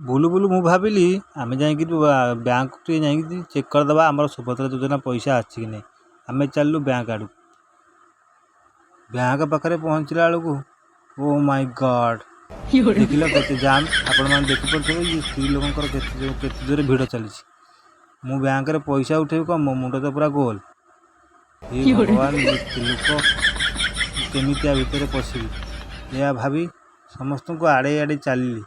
ବୁଲୁ ବୁଲୁ ମୁଁ ଭାବିଲି ଆମେ ଯାଇକି ବ୍ୟାଙ୍କ ଟିକେ ଯାଇକି ଚେକ୍ କରିଦେବା ଆମର ସୁଭଦ୍ରା ଯୋଜନା ପଇସା ଅଛି କି ନାହିଁ। ଆମେ ଚାଲିଲୁ ବ୍ୟାଙ୍କ ଆଡ଼କୁ। ବ୍ୟାଙ୍କ ପାଖରେ ପହଞ୍ଚିଲା ବେଳକୁ ଓ ମାଇ ଗଡ୍, ଦେଖିଲ କେତେ ଜାମ୍। ଆପଣମାନେ ଦେଖିପାରୁଥିବେ ଇଏ ସ୍ତ୍ରୀ ଲୋକଙ୍କର କେତେ ଜୋରେ ଭିଡ଼ ଚାଲିଛି। ମୁଁ ବ୍ୟାଙ୍କରେ ପଇସା ଉଠେଇବି କ'ଣ, ମୋ ମୁଣ୍ଡ ତ ପୁରା ଗୋଲ। ହେ ଭଗବାନ, ଇଏ ଏତେ ଲୋକ କେମିତିଆ ଭିତରେ ପଶିବି ଏହା ଭାବି ସମସ୍ତଙ୍କୁ ଆଡ଼େଇ ଆଡ଼େଇ ଚାଲିଲି।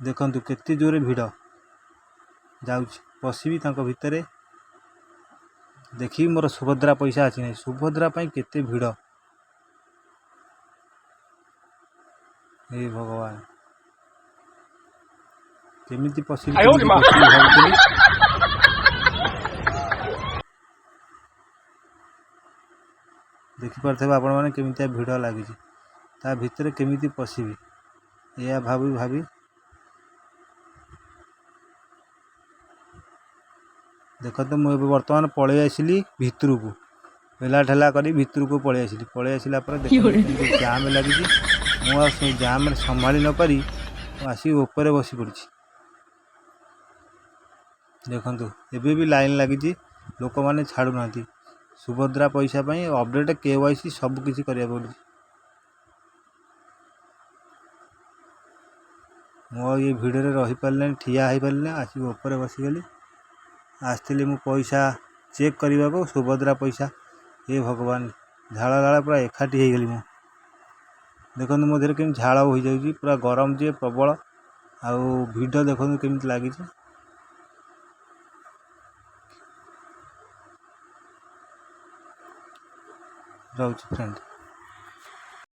ଦେଖନ୍ତୁ କେତେ ଜୋରେ ଭିଡ଼ ଯାଉଛି, ପଶିବି ତାଙ୍କ ଭିତରେ, ଦେଖିବି ମୋର ସୁଭଦ୍ରା ପଇସା ଅଛି ନାହିଁ। ସୁଭଦ୍ରା ପାଇଁ କେତେ ଭିଡ଼, ହେ ଭଗବାନ, କେମିତି ପଶିବି ଭାବୁଥିଲି। ଦେଖିପାରୁଥିବେ ଆପଣମାନେ କେମିତିଆ ଭିଡ଼ ଲାଗିଛି, ତା ଭିତରେ କେମିତି ପଶିବି ଏହା ଭାବି ଦେଖନ୍ତୁ ମୁଁ ଏବେ ବର୍ତ୍ତମାନ ପଳେଇ ଆସିଲି ଭିତରକୁ, ଠେଲା ଠେଲା କରି ଭିତରକୁ ପଳେଇ ଆସିଲା ପରେ ଦେଖନ୍ତୁ କେମିତି ଜାମ୍ ଲାଗିଛି। ମୁଁ ଆଉ ସେ ଜାମ୍ରେ ସମ୍ଭାଳି ନପାରି ମୁଁ ଆସିକି ଉପରେ ବସି ପଡ଼ିଛି। ଦେଖନ୍ତୁ ଏବେ ବି ଲାଇନ୍ ଲାଗିଛି, ଲୋକମାନେ ଛାଡ଼ୁନାହାନ୍ତି। ସୁଭଦ୍ରା ପଇସା ପାଇଁ ଅପଡ଼େଟ୍ KYC ସବୁ କିଛି କରିବାକୁ ପଡ଼ୁଛି। ମୁଁ ଆଉ ଏ ଭିଡ଼ରେ ରହିପାରିଲିନି, ଠିଆ ହେଇପାରିଲିନି, ଆସିକି ଉପରେ ବସିଗଲି। ଆସିଥିଲି ମୁଁ ପଇସା ଚେକ୍ କରିବାକୁ, ସୁଭଦ୍ରା ପଇସା। ଏ ଭଗବାନ, ଝାଳ ପୁରା ଏକାଠି ହେଇଗଲି ମୁଁ। ଦେଖନ୍ତୁ ମୋ ଦେହରେ କେମିତି ଝାଳ ହୋଇଯାଉଛି, ପୁରା ଗରମ ଯେ ପ୍ରବଳ। ଆଉ ଭିଡ଼ ଦେଖନ୍ତୁ କେମିତି ଲାଗିଛି। ରହୁଛି ଫ୍ରେଣ୍ଡ।